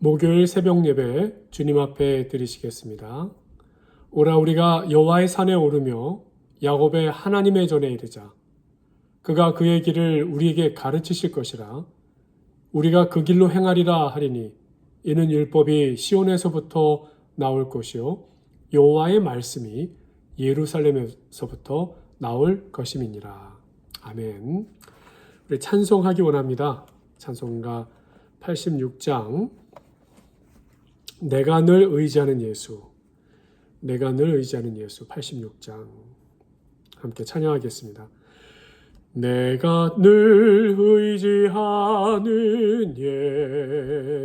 목요일 새벽 예배 주님 앞에 드리시겠습니다. 오라 우리가 여호와의 산에 오르며 야곱의 하나님의 전에 이르자. 그가 그의 길을 우리에게 가르치실 것이라. 우리가 그 길로 행하리라 하리니 이는 율법이 시온에서부터 나올 것이요 여호와의 말씀이 예루살렘에서부터 나올 것임이니라. 아멘. 우리 찬송하기 원합니다. 찬송가 86장 내가 늘 의지하는 예수, 내가 늘 의지하는 예수 86장 함께 찬양하겠습니다. 내가 늘 의지하는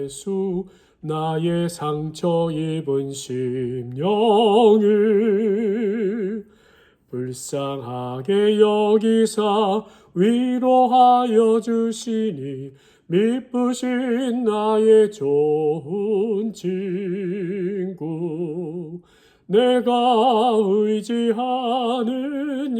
예수, 나의 상처 입은 심령을 불쌍하게 여기사 위로하여 주시니 미쁘신 나의 좋은 친구, 내가 의지하는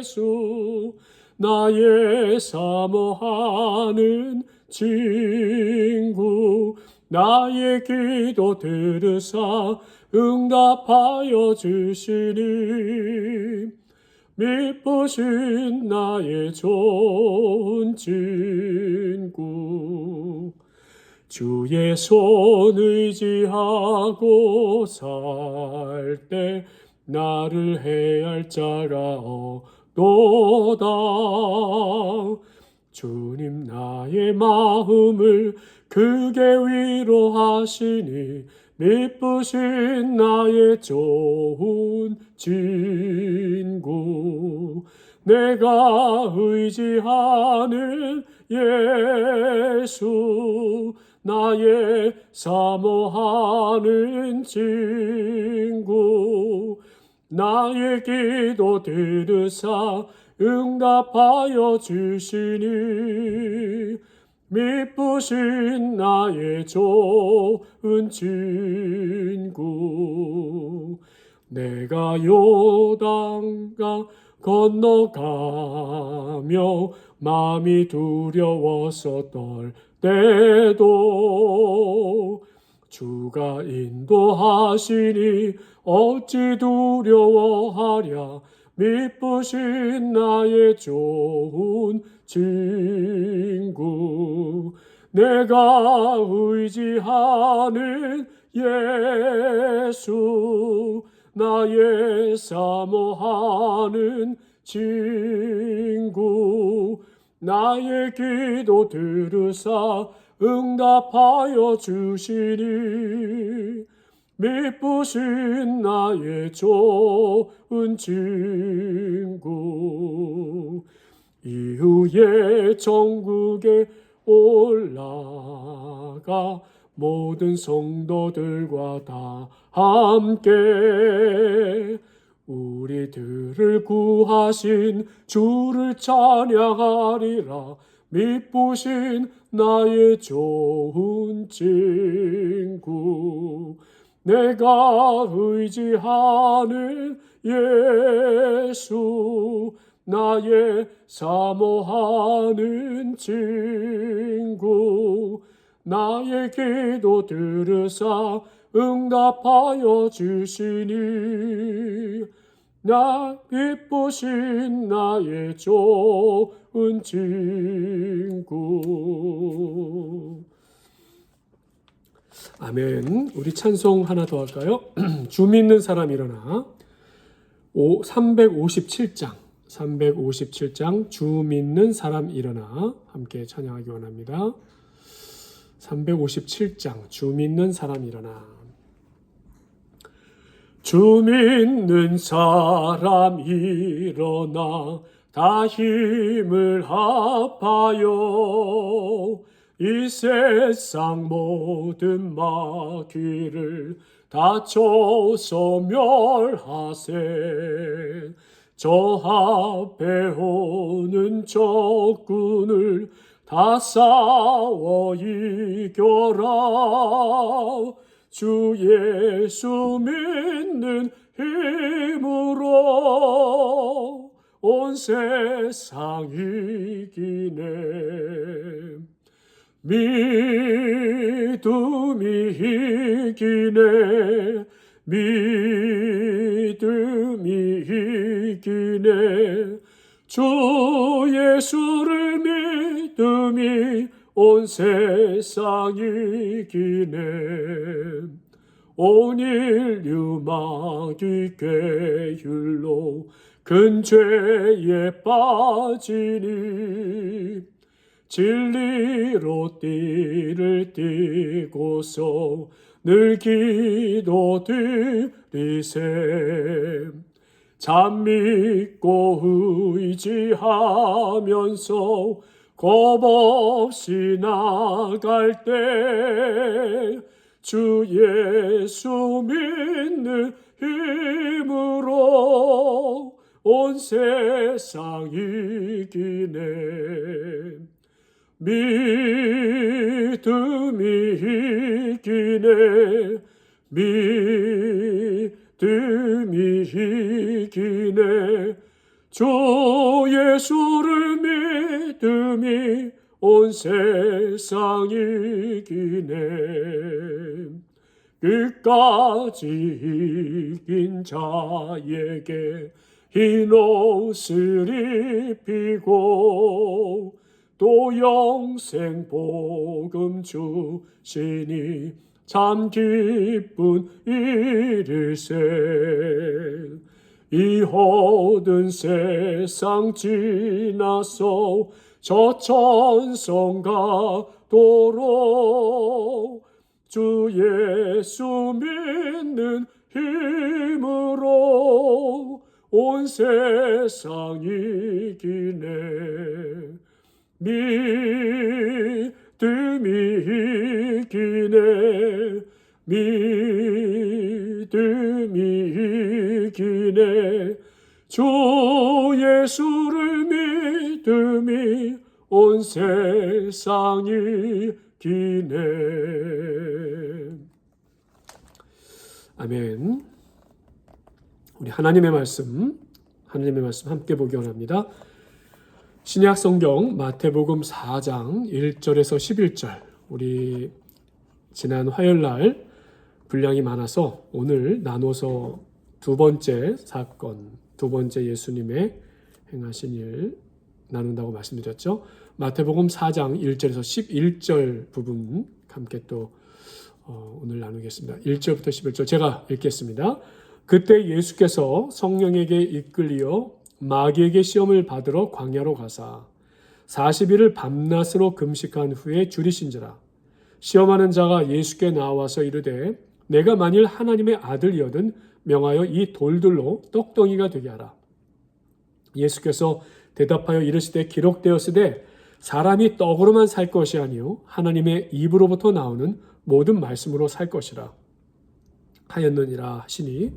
예수, 나의 사모하는 친구, 나의 기도 들으사 응답하여 주시니 미쁘신 나의 좋은 친구, 주의 손 의지하고 살 때 나를 해할 자가 없도다. 주님 나의 마음을 크게 위로하시니 미쁘신 나의 좋은 친구, 내가 의지하는 예수, 나의 사모하는 친구, 나의 기도 들으사 응답하여 주시니 미쁘신 나의 좋은 친구, 내가 요단강 건너가며 마음이 두려워서 떨 때도 주가 인도하시니 어찌 두려워하랴. 미쁘신 나의 좋은 친구, 내가 의지하는 예수, 나의 사모하는 친구, 나의 기도 들으사 응답하여 주시니 미쁘신 나의 좋은 친구, 이후에 천국에 올라가 모든 성도들과 다 함께 우리들을 구하신 주를 찬양하리라. 미쁘신 나의 좋은 친구, 내가 의지하는 예수, 나의 사모하는 친구, 나의 기도 들으사 응답하여 주시니 나 기쁘신 나의 좋은 친구. 아멘. 우리 찬송 하나 더 할까요? 주 믿는 사람 일어나. 357장 주 믿는 사람 일어나 함께 찬양하기 원합니다. 357장 주 믿는 사람 일어나. 주 믿는 사람 일어나 다 힘을 합하여 이 세상 모든 마귀를 다 쳐서 멸하세. 저 앞에 오는 적군을 다 싸워 이겨라. 주 예수 믿는 힘으로 온 세상 이기네. 믿음의 이기네. 믿음이 이기네. 주 예수를 믿음이 온 세상 이기네. 온 인류 마귀 꾀율로 큰 죄에 빠지니 진리로 띠를 띠고서 늘 기도드리세. 참 믿고 의지하면서 겁없이 나갈 때 주 예수 믿는 힘으로 온 세상 이기네. 믿음이 이기네. 믿음이 이기네. 주 예수를 믿음이 온 세상 이기네. 끝까지 이긴 자에게 흰 옷을 입히고 또 영생 복음 주시니 참 기쁜 일일세. 이 허든 세상 지나서 저 천성 가도록 주 예수 믿는 힘으로 온 세상 이기네. 믿음이 이기네. 믿음이 이기네. 주 예수를 믿음이 온 세상 이기네. 아멘. 우리 하나님의 말씀 함께 보기 원합니다. 신약 성경 마태복음 4장 1절에서 11절. 우리 지난 화요일 날 분량이 많아서 오늘 나눠서 두 번째 사건, 두 번째 예수님의 행하신 일 나눈다고 말씀드렸죠. 마태복음 4장 1절에서 11절 부분 함께 또 오늘 나누겠습니다. 1절부터 11절 제가 읽겠습니다. 그때 예수께서 성령에게 이끌리어 마귀에게 시험을 받으러 광야로 가사 40일을 밤낮으로 금식한 후에 줄이신지라. 시험하는 자가 예수께 나와서 이르되 내가 만일 하나님의 아들이거든 명하여 이 돌들로 떡덩이가 되게 하라. 예수께서 대답하여 이르시되 기록되었으되 사람이 떡으로만 살 것이 아니요 하나님의 입으로부터 나오는 모든 말씀으로 살 것이라 하였느니라 하시니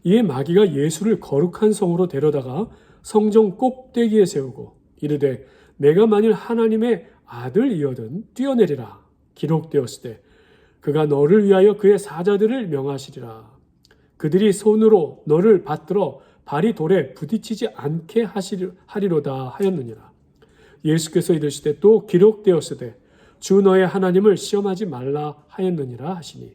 이에 마귀가 예수를 거룩한 성으로 데려다가 성전 꼭대기에 세우고 이르되 내가 만일 하나님의 아들이거든 뛰어내리라. 기록되었으되 그가 너를 위하여 그의 사자들을 명하시리라. 그들이 손으로 너를 받들어 발이 돌에 부딪히지 않게 하리로다 하였느니라. 예수께서 이르시되 또 기록되었으되 주 너의 하나님을 시험하지 말라 하였느니라 하시니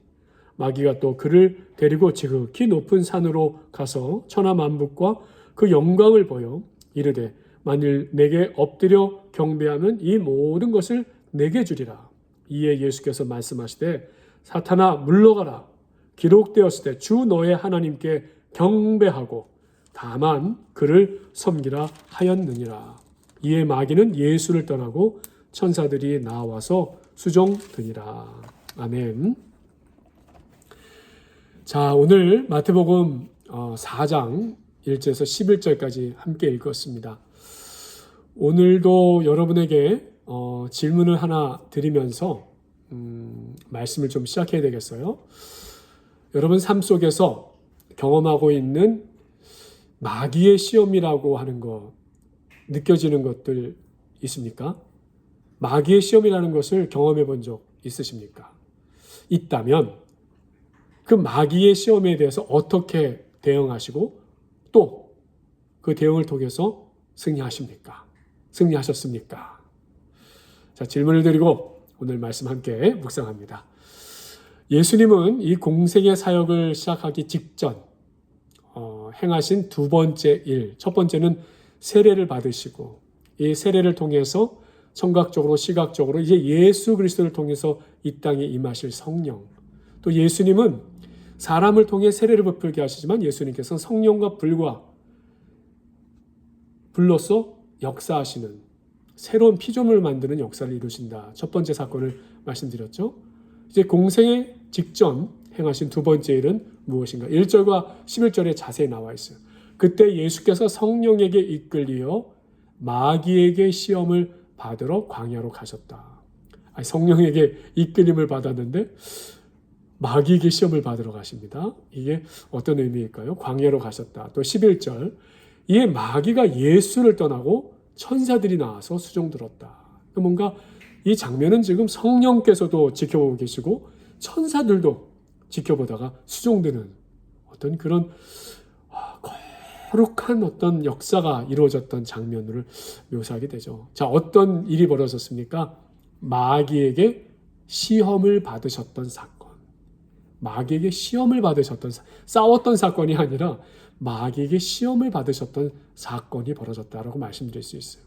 마귀가 또 그를 데리고 지극히 높은 산으로 가서 천하만국과 그 영광을 보여 이르되 만일 내게 엎드려 경배하면 이 모든 것을 내게 주리라. 이에 예수께서 말씀하시되 사탄아 물러가라. 기록되었을 때 주 너의 하나님께 경배하고 다만 그를 섬기라 하였느니라. 이에 마귀는 예수를 떠나고 천사들이 나와서 수종드니라. 아멘. 자, 오늘 마태복음 4장 1절에서 11절까지 함께 읽었습니다. 오늘도 여러분에게 질문을 하나 드리면서 말씀을 좀 시작해야 되겠어요. 여러분 삶 속에서 경험하고 있는 마귀의 시험이라고 하는 거 느껴지는 것들 있습니까? 마귀의 시험이라는 것을 경험해 본 적 있으십니까? 있다면 그 마귀의 시험에 대해서 어떻게 대응하시고 또 그 대응을 통해서 승리하십니까? 승리하셨습니까? 자, 질문을 드리고 오늘 말씀 함께 묵상합니다. 예수님은 이 공생의 사역을 시작하기 직전 행하신 두 번째 일, 첫 번째는 세례를 받으시고 이 세례를 통해서 청각적으로 시각적으로 이제 예수 그리스도를 통해서 이 땅에 임하실 성령, 또 예수님은 사람을 통해 세례를 베풀게 하시지만 예수님께서는 성령과 불로서 역사하시는 새로운 피조물을 만드는 역사를 이루신다. 첫 번째 사건을 말씀드렸죠. 이제 공생의 직전 행하신 두 번째 일은 무엇인가? 1절과 11절에 자세히 나와 있어요. 그때 예수께서 성령에게 이끌리어 마귀에게 시험을 받으러 광야로 가셨다. 성령에게 이끌림을 받았는데 마귀에게 시험을 받으러 가십니다. 이게 어떤 의미일까요? 광야로 가셨다. 또 11절, 이에 마귀가 예수를 떠나고 천사들이 나와서 수종들었다. 뭔가 이 장면은 지금 성령께서도 지켜보고 계시고 천사들도 지켜보다가 수종드는 어떤 그런 거룩한 어떤 역사가 이루어졌던 장면을 묘사하게 되죠. 자, 어떤 일이 벌어졌습니까? 마귀에게 시험을 받으셨던 사건. 마귀에게 시험을 받으셨던, 싸웠던 사건이 아니라 마귀에게 시험을 받으셨던 사건이 벌어졌다라고 말씀드릴 수 있어요.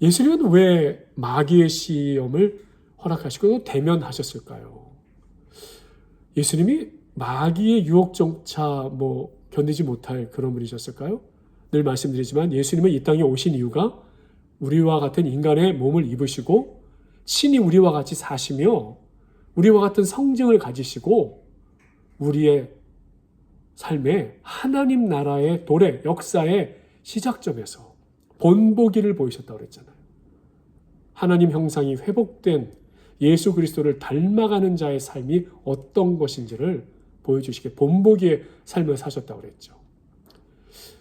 예수님은 왜 마귀의 시험을 허락하시고 대면하셨을까요? 예수님이 마귀의 유혹조차 견디지 못할 그런 분이셨을까요? 늘 말씀드리지만 예수님은 이 땅에 오신 이유가 우리와 같은 인간의 몸을 입으시고 친히 우리와 같이 사시며 우리와 같은 성정을 가지시고 우리의 삶에 하나님 나라의 도래, 역사의 시작점에서 본보기를 보이셨다고 그랬잖아요. 하나님 형상이 회복된 예수 그리스도를 닮아가는 자의 삶이 어떤 것인지를 보여주시게 본보기의 삶을 사셨다고 그랬죠.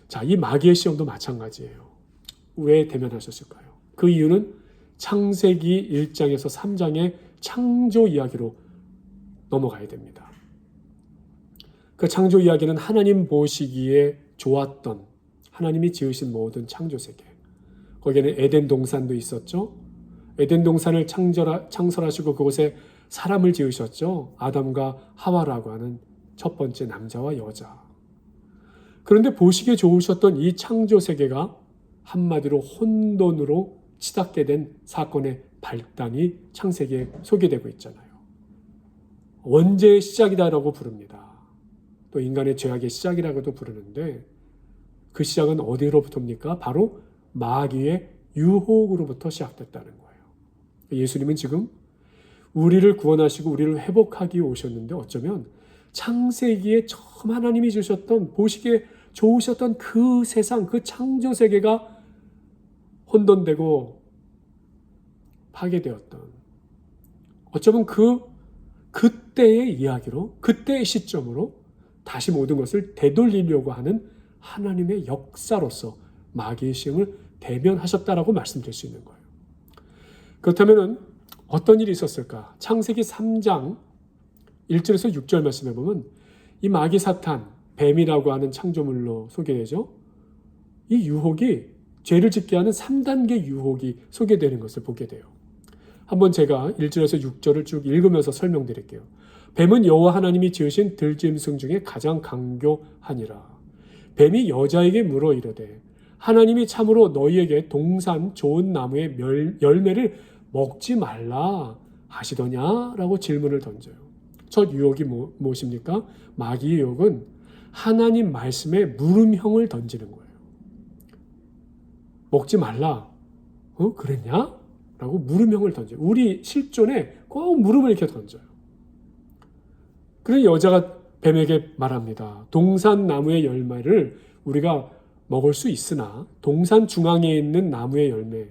자, 이 마귀의 시험도 마찬가지예요. 왜 대면하셨을까요? 그 이유는 창세기 1장에서 3장의 창조 이야기로 넘어가야 됩니다. 그 창조 이야기는 하나님 보시기에 좋았던 하나님이 지으신 모든 창조 세계. 거기에는 에덴 동산도 있었죠. 에덴 동산을 창설하시고 그곳에 사람을 지으셨죠. 아담과 하와라고 하는 첫 번째 남자와 여자. 그런데 보시기에 좋으셨던 이 창조 세계가 한마디로 혼돈으로 치닫게 된 사건의 발단이 창세기에 소개되고 있잖아요. 원죄의 시작이다라고 부릅니다. 또 인간의 죄악의 시작이라고도 부르는데 그 시작은 어디로부터입니까? 바로 마귀의 유혹으로부터 시작됐다는 거예요. 예수님은 지금 우리를 구원하시고 우리를 회복하기 위해 오셨는데 어쩌면 창세기에 처음 하나님이 주셨던 보시기에 좋으셨던 그 세상, 그 창조 세계가 혼돈되고 파괴되었던 어쩌면 그때의 이야기로 그때의 시점으로 다시 모든 것을 되돌리려고 하는 하나님의 역사로서 마귀의 시험을 대면하셨다라고 말씀드릴 수 있는 거예요. 그렇다면 어떤 일이 있었을까? 창세기 3장 1절에서 6절 말씀해 보면 이 마귀 사탄, 뱀이라고 하는 창조물로 소개되죠. 이 유혹이 죄를 짓게 하는 3단계 유혹이 소개되는 것을 보게 돼요. 한번 제가 1절에서 6절을 쭉 읽으면서 설명드릴게요. 뱀은 여호와 하나님이 지으신 들짐승 중에 가장 강교하니라. 뱀이 여자에게 물어 이르되 하나님이 참으로 너희에게 동산 좋은 나무의 열매를 먹지 말라 하시더냐라고 질문을 던져요. 첫 유혹이 무엇입니까? 마귀의 유혹은 하나님 말씀에 물음형을 던지는 거예요. 먹지 말라. 그랬냐? 라고 물음형을 던져요. 우리 실존에 꼭 물음을 이렇게 던져요. 그래서 여자가 뱀에게 말합니다. 동산 나무의 열매를 우리가 먹을 수 있으나 동산 중앙에 있는 나무의 열매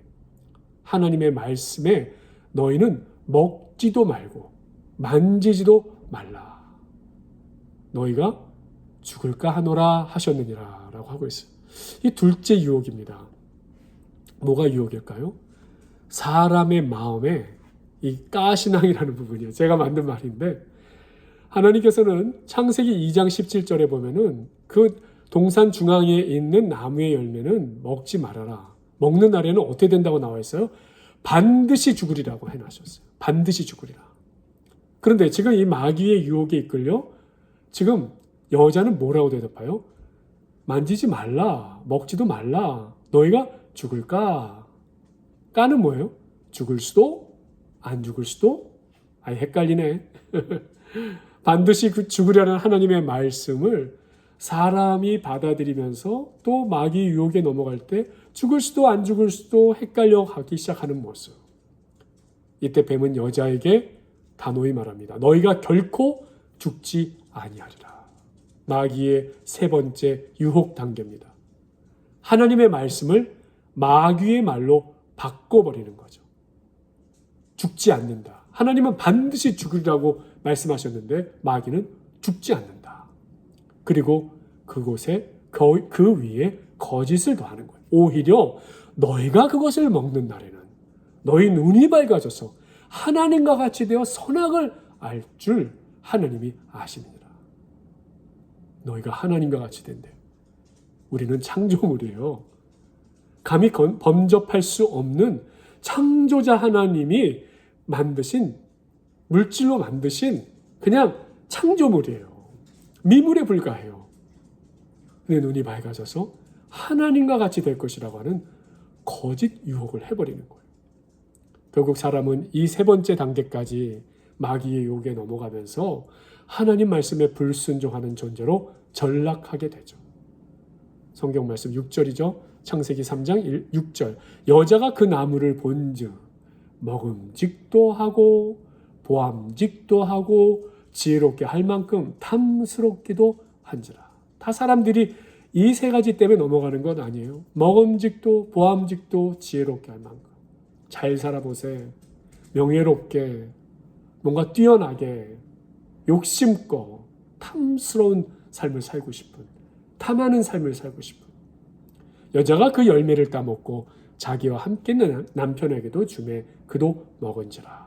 하나님의 말씀에 너희는 먹지도 말고 만지지도 말라. 너희가 죽을까 하노라 하셨느니라 라고 하고 있어요. 이 둘째 유혹입니다. 뭐가 유혹일까요? 사람의 마음에 이 가시낭이라는 부분이에요. 제가 만든 말인데 하나님께서는 창세기 2장 17절에 보면은 그 동산 중앙에 있는 나무의 열매는 먹지 말아라. 먹는 날에는 어떻게 된다고 나와 있어요? 반드시 죽으리라고 해놨었어요. 반드시 죽으리라. 그런데 지금 이 마귀의 유혹에 이끌려 지금 여자는 뭐라고 대답해요? 만지지 말라, 먹지도 말라, 너희가 죽을까? 까는 뭐예요? 죽을 수도, 안 죽을 수도? 아이, 헷갈리네. 반드시 죽으려는 하나님의 말씀을 사람이 받아들이면서 또 마귀 유혹에 넘어갈 때 죽을 수도 안 죽을 수도 헷갈려 가기 시작하는 모습. 이때 뱀은 여자에게 단호히 말합니다. 너희가 결코 죽지 아니하리라. 마귀의 세 번째 유혹 단계입니다. 하나님의 말씀을 마귀의 말로 바꿔버리는 거죠. 죽지 않는다. 하나님은 반드시 죽으리라고 말씀하셨는데 마귀는 죽지 않는다. 그리고 그곳에 그 위에 거짓을 더하는 거예요. 오히려 너희가 그것을 먹는 날에는 너희 눈이 밝아져서 하나님과 같이 되어 선악을 알 줄 하나님이 아십니다. 너희가 하나님과 같이 된대. 우리는 창조물이에요. 감히 범접할 수 없는 창조자 하나님이 만드신, 물질로 만드신 그냥 창조물이에요. 미물에 불과해요. 내 눈이 밝아져서 하나님과 같이 될 것이라고 하는 거짓 유혹을 해버리는 거예요. 결국 사람은 이 세 번째 단계까지 마귀의 유혹에 넘어가면서 하나님 말씀에 불순종하는 존재로 전락하게 되죠. 성경 말씀 6절이죠. 창세기 3장 6절. 여자가 그 나무를 본즉 먹음직도 하고 보암직도 하고 지혜롭게 할 만큼 탐스럽기도 한지라. 다 사람들이 이 세 가지 때문에 넘어가는 건 아니에요. 먹음직도 보암직도 지혜롭게 할 만큼. 잘 살아보세. 명예롭게 뭔가 뛰어나게 욕심껏 탐스러운 삶을 살고 싶은, 탐하는 삶을 살고 싶은 여자가 그 열매를 따먹고 자기와 함께 있는 남편에게도 주매 그도 먹은지라.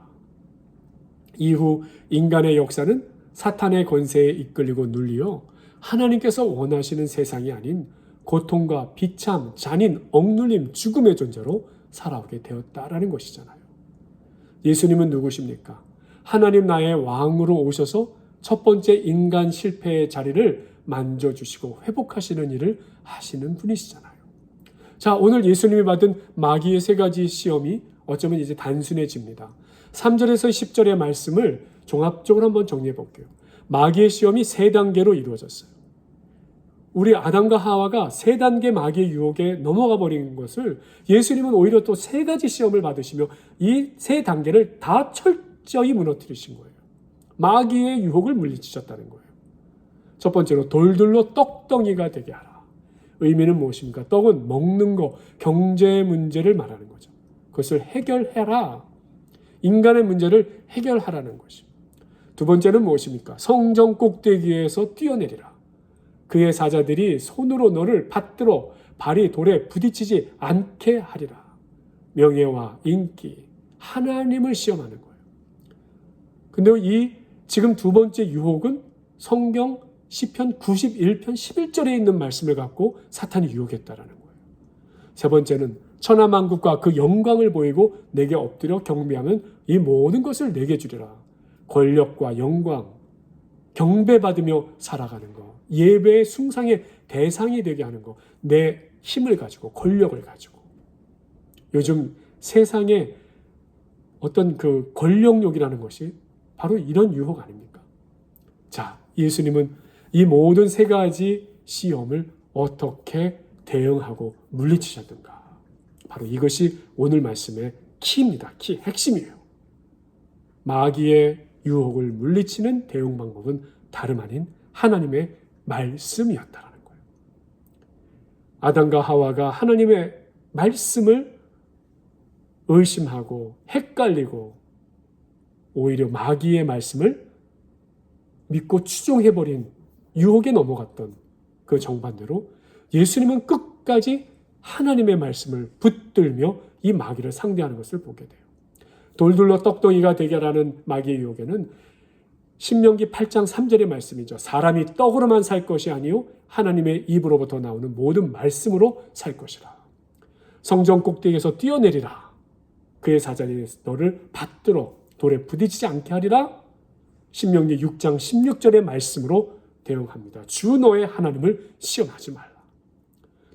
이후 인간의 역사는 사탄의 권세에 이끌리고 눌리어 하나님께서 원하시는 세상이 아닌 고통과 비참, 잔인, 억눌림, 죽음의 존재로 살아오게 되었다라는 것이잖아요. 예수님은 누구십니까? 하나님 나의 왕으로 오셔서 첫 번째 인간 실패의 자리를 만져주시고 회복하시는 일을 하시는 분이시잖아요. 자, 오늘 예수님이 받은 마귀의 세 가지 시험이 어쩌면 이제 단순해집니다. 3절에서 10절의 말씀을 종합적으로 한번 정리해 볼게요. 마귀의 시험이 세 단계로 이루어졌어요. 우리 아담과 하와가 세 단계 마귀의 유혹에 넘어가 버린 것을 예수님은 오히려 또 세 가지 시험을 받으시며 이 세 단계를 다 철저히 무너뜨리신 거예요. 마귀의 유혹을 물리치셨다는 거예요. 첫 번째로 돌들로 떡덩이가 되게 하라. 의미는 무엇입니까? 떡은 먹는 거, 경제 문제를 말하는 거죠. 그것을 해결해라. 인간의 문제를 해결하라는 것입니다. 두 번째는 무엇입니까? 성전 꼭대기에서 뛰어내리라. 그의 사자들이 손으로 너를 받들어 발이 돌에 부딪히지 않게 하리라. 명예와 인기, 하나님을 시험하는 거예요. 근데 이 지금 두 번째 유혹은 성경 시편 91편 11절에 있는 말씀을 갖고 사탄이 유혹했다라는 거예요. 세 번째는 천하만국과 그 영광을 보이고 내게 엎드려 경배하면 이 모든 것을 내게 주리라. 권력과 영광, 경배받으며 살아가는 거, 예배의 숭상의 대상이 되게 하는 거, 내 힘을 가지고 권력을 가지고. 요즘 세상에 어떤 그 권력욕이라는 것이 바로 이런 유혹 아닙니까? 자, 예수님은 이 모든 세 가지 시험을 어떻게 대응하고 물리치셨는가? 바로 이것이 오늘 말씀의 키입니다. 키, 핵심이에요. 마귀의 유혹을 물리치는 대응 방법은 다름 아닌 하나님의 말씀이었다라는 거예요. 아담과 하와가 하나님의 말씀을 의심하고 헷갈리고 오히려 마귀의 말씀을 믿고 추종해버린 유혹에 넘어갔던 그 정반대로 예수님은 끝까지 하나님의 말씀을 붙들며 이 마귀를 상대하는 것을 보게 돼요. 돌둘러 떡덩이가 되게 하라는 마귀의 유혹에는 신명기 8장 3절의 말씀이죠. 사람이 떡으로만 살 것이 아니요 하나님의 입으로부터 나오는 모든 말씀으로 살 것이라. 성전 꼭대기에서 뛰어내리라. 그의 사자들이 너를 받들어 돌에 부딪히지 않게 하리라. 신명기 6장 16절의 말씀으로 대응합니다. 주 너의 하나님을 시험하지 말라.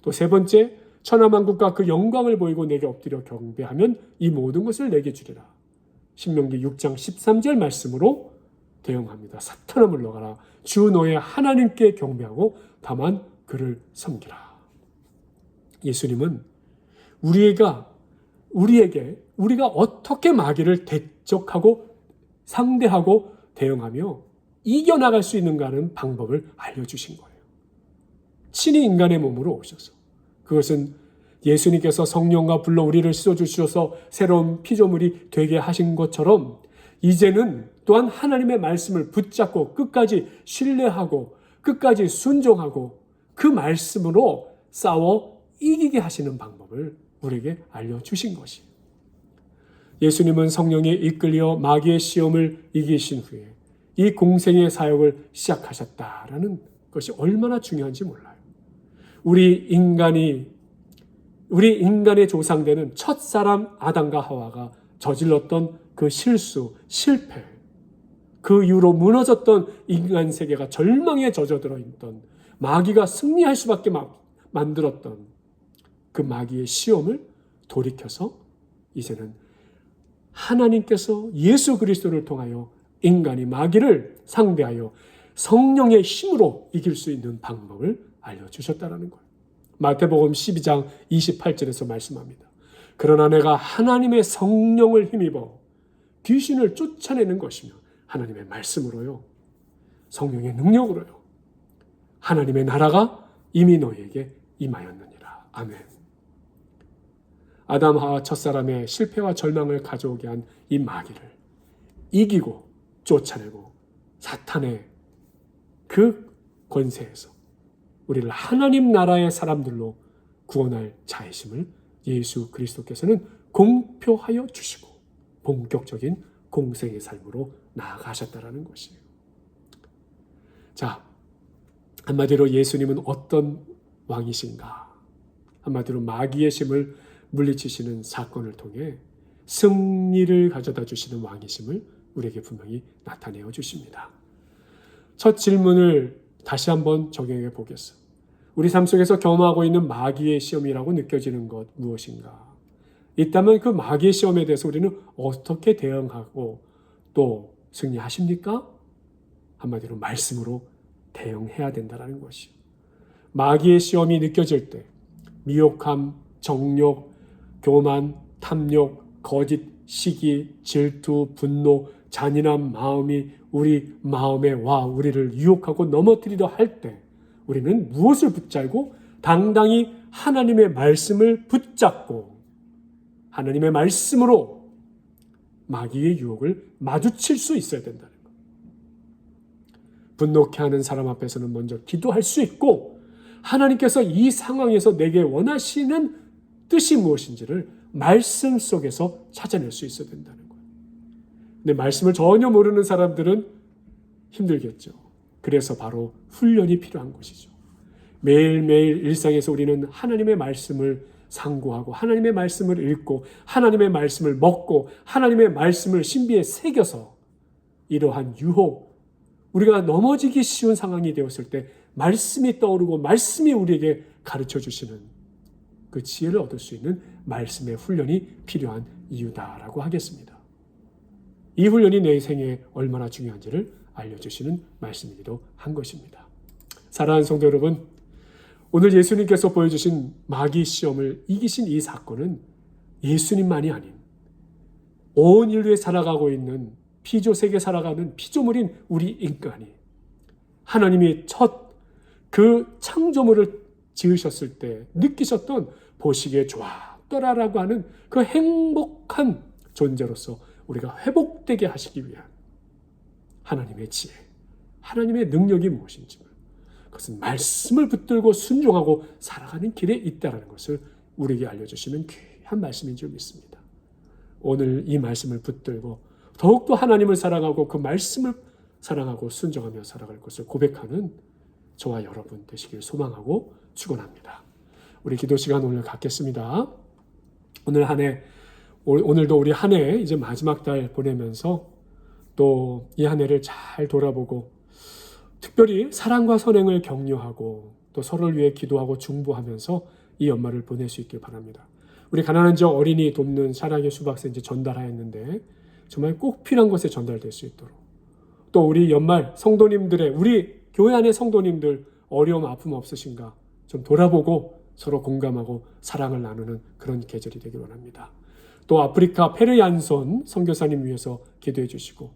또 세 번째, 천하만국과 그 영광을 보이고 내게 엎드려 경배하면 이 모든 것을 내게 주리라. 신명기 6장 13절 말씀으로 대응합니다. 사탄아 물러가라. 주 너의 하나님께 경배하고 다만 그를 섬기라. 예수님은 우리가 어떻게 마귀를 대적하고 상대하고 대응하며 이겨나갈 수 있는가 하는 방법을 알려주신 거예요. 친히 인간의 몸으로 오셔서, 그것은 예수님께서 성령과 불로 우리를 씻어주셔서 새로운 피조물이 되게 하신 것처럼 이제는 또한 하나님의 말씀을 붙잡고 끝까지 신뢰하고 끝까지 순종하고 그 말씀으로 싸워 이기게 하시는 방법을 우리에게 알려주신 것이에요. 예수님은 성령에 이끌려 마귀의 시험을 이기신 후에 이 공생의 사역을 시작하셨다라는 것이 얼마나 중요한지 몰라요. 우리 인간의 조상되는 첫사람 아담과 하와가 저질렀던 그 실수, 실패, 그 이후로 무너졌던 인간 세계가 절망에 젖어들어 있던 마귀가 승리할 수밖에 만들었던 그 마귀의 시험을 돌이켜서 이제는 하나님께서 예수 그리스도를 통하여 인간이 마귀를 상대하여 성령의 힘으로 이길 수 있는 방법을 알려주셨다는 거예요. 마태복음 12장 28절에서 말씀합니다. 그러나 내가 하나님의 성령을 힘입어 귀신을 쫓아내는 것이며 하나님의 말씀으로요, 성령의 능력으로요, 하나님의 나라가 이미 너희에게 임하였느니라. 아멘. 아담 하와 첫사람의 실패와 절망을 가져오게 한 이 마귀를 이기고 쫓아내고 사탄의 그 권세에서 우리를 하나님 나라의 사람들로 구원할 자이심을 예수 그리스도께서는 공표하여 주시고 본격적인 공생의 삶으로 나아가셨다는 것이에요. 자, 한마디로 예수님은 어떤 왕이신가? 한마디로 마귀의 힘을 물리치시는 사건을 통해 승리를 가져다 주시는 왕이심을 우리에게 분명히 나타내어 주십니다. 첫 질문을 다시 한번 적용해 보겠습니다. 우리 삶 속에서 경험하고 있는 마귀의 시험이라고 느껴지는 것 무엇인가? 있다면 그 마귀의 시험에 대해서 우리는 어떻게 대응하고 또 승리하십니까? 한마디로 말씀으로 대응해야 된다는 것이요. 마귀의 시험이 느껴질 때 미혹함, 정욕, 교만, 탐욕, 거짓, 시기, 질투, 분노, 잔인한 마음이 우리 마음에 와 우리를 유혹하고 넘어뜨리려 할 때 우리는 무엇을 붙잡고 당당히 하나님의 말씀을 붙잡고 하나님의 말씀으로 마귀의 유혹을 마주칠 수 있어야 된다는 것. 분노케 하는 사람 앞에서는 먼저 기도할 수 있고 하나님께서 이 상황에서 내게 원하시는 뜻이 무엇인지를 말씀 속에서 찾아낼 수 있어야 된다는 거예요. 근데 말씀을 전혀 모르는 사람들은 힘들겠죠. 그래서 바로 훈련이 필요한 것이죠. 매일매일 일상에서 우리는 하나님의 말씀을 상고하고 하나님의 말씀을 읽고 하나님의 말씀을 먹고 하나님의 말씀을 신비에 새겨서 이러한 유혹, 우리가 넘어지기 쉬운 상황이 되었을 때 말씀이 떠오르고 말씀이 우리에게 가르쳐 주시는 그 지혜를 얻을 수 있는 말씀의 훈련이 필요한 이유다라고 하겠습니다. 이 훈련이 내 생에 얼마나 중요한지를 알려주시는 말씀이기도 한 것입니다. 사랑하는 성도 여러분, 오늘 예수님께서 보여주신 마귀 시험을 이기신 이 사건은 예수님만이 아닌 온 인류에 살아가고 있는 피조세계에 살아가는 피조물인 우리 인간이 하나님이 첫 그 창조물을 지으셨을 때 느끼셨던 보시기에 좋았더라라고 하는 그 행복한 존재로서 우리가 회복되게 하시기 위한 하나님의 지혜, 하나님의 능력이 무엇인지, 그것은 말씀을 붙들고 순종하고 살아가는 길에 있다는 것을 우리에게 알려주시는 귀한 말씀인 줄 믿습니다. 오늘 이 말씀을 붙들고 더욱더 하나님을 사랑하고 그 말씀을 사랑하고 순종하며 살아갈 것을 고백하는 저와 여러분 되시길 소망하고 축원합니다. 우리 기도 시간 오늘 갖겠습니다. 오늘 한 해 오늘도 우리 한 해 이제 마지막 달 보내면서 또 이 한 해를 잘 돌아보고 특별히 사랑과 선행을 격려하고 또 서로를 위해 기도하고 중보하면서 이 연말을 보낼 수 있길 바랍니다. 우리 가난한 저 어린이 돕는 사랑의 수박새 이제 전달하였는데 정말 꼭 필요한 곳에 전달될 수 있도록 또 우리 연말 성도님들의 우리 교회 안의 성도님들 어려움 아픔 없으신가 좀 돌아보고 서로 공감하고 사랑을 나누는 그런 계절이 되길 원합니다. 또 아프리카 페르얀손 선교사님 위해서 기도해 주시고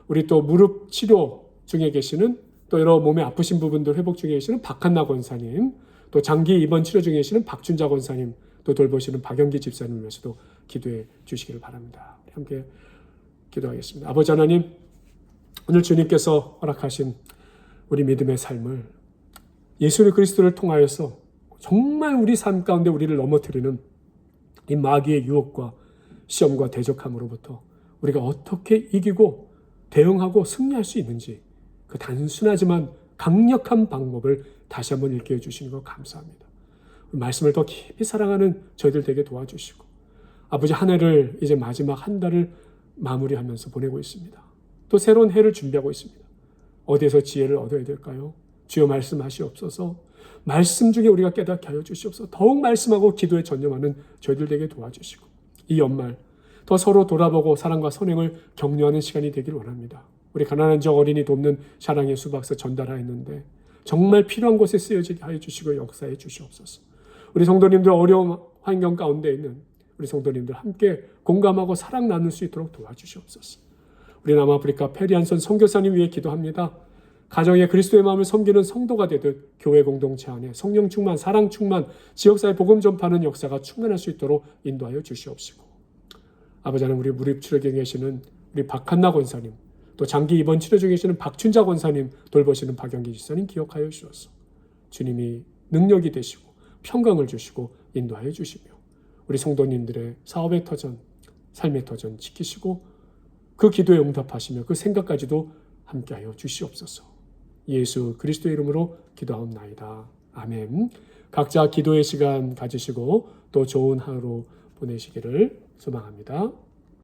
우리 또 무릎 치료 중에 계시는 또 여러 몸에 아프신 부분들 회복 중에 계시는 박한나 권사님 또 장기 입원 치료 중에 계시는 박준자 권사님 또 돌보시는 박영기 집사님 위해서도 기도해 주시기를 바랍니다. 함께 기도하겠습니다. 아버지 하나님 오늘 주님께서 허락하신 우리 믿음의 삶을 예수 그리스도를 통하여서 정말 우리 삶 가운데 우리를 넘어뜨리는 이 마귀의 유혹과 시험과 대적함으로부터 우리가 어떻게 이기고 대응하고 승리할 수 있는지 그 단순하지만 강력한 방법을 다시 한번 일깨워 주시는 것 감사합니다. 말씀을 더 깊이 사랑하는 저희들 되게 도와주시고 아버지 한 해를 이제 마지막 한 달을 마무리하면서 보내고 있습니다. 또 새로운 해를 준비하고 있습니다. 어디에서 지혜를 얻어야 될까요? 주여 말씀하시옵소서. 말씀 중에 우리가 깨닫게 하여 주시옵소서. 더욱 말씀하고 기도에 전념하는 저희들 되게 도와주시고 이 연말 더 서로 돌아보고 사랑과 선행을 격려하는 시간이 되길 원합니다. 우리 가난한 저 어린이 돕는 사랑의 수박서 전달하였는데 정말 필요한 곳에 쓰여지게 하여 주시고 역사해 주시옵소서. 우리 성도님들 어려운 환경 가운데 있는 우리 성도님들 함께 공감하고 사랑 나눌 수 있도록 도와주시옵소서. 우리 남아프리카 페리안손 선교사님 위해 기도합니다. 가정에 그리스도의 마음을 섬기는 성도가 되듯 교회 공동체 안에 성령 충만, 사랑 충만, 지역사회 복음 전파하는 역사가 충만할 수 있도록 인도하여 주시옵시고 아버지 하나님 우리 무릎 치료에 계시는 우리 박한나 권사님 또 장기 입원 치료 중에 계시는 박춘자 권사님 돌보시는 박영기 집사님 기억하여 주셔서 주님이 능력이 되시고 평강을 주시고 인도하여 주시며 우리 성도님들의 사업의 터전, 삶의 터전 지키시고 그 기도에 응답하시며 그 생각까지도 함께하여 주시옵소서. 예수 그리스도의 이름으로 기도하옵나이다. 아멘. 각자 기도의 시간 가지시고 또 좋은 하루 보내시기를 소망합니다.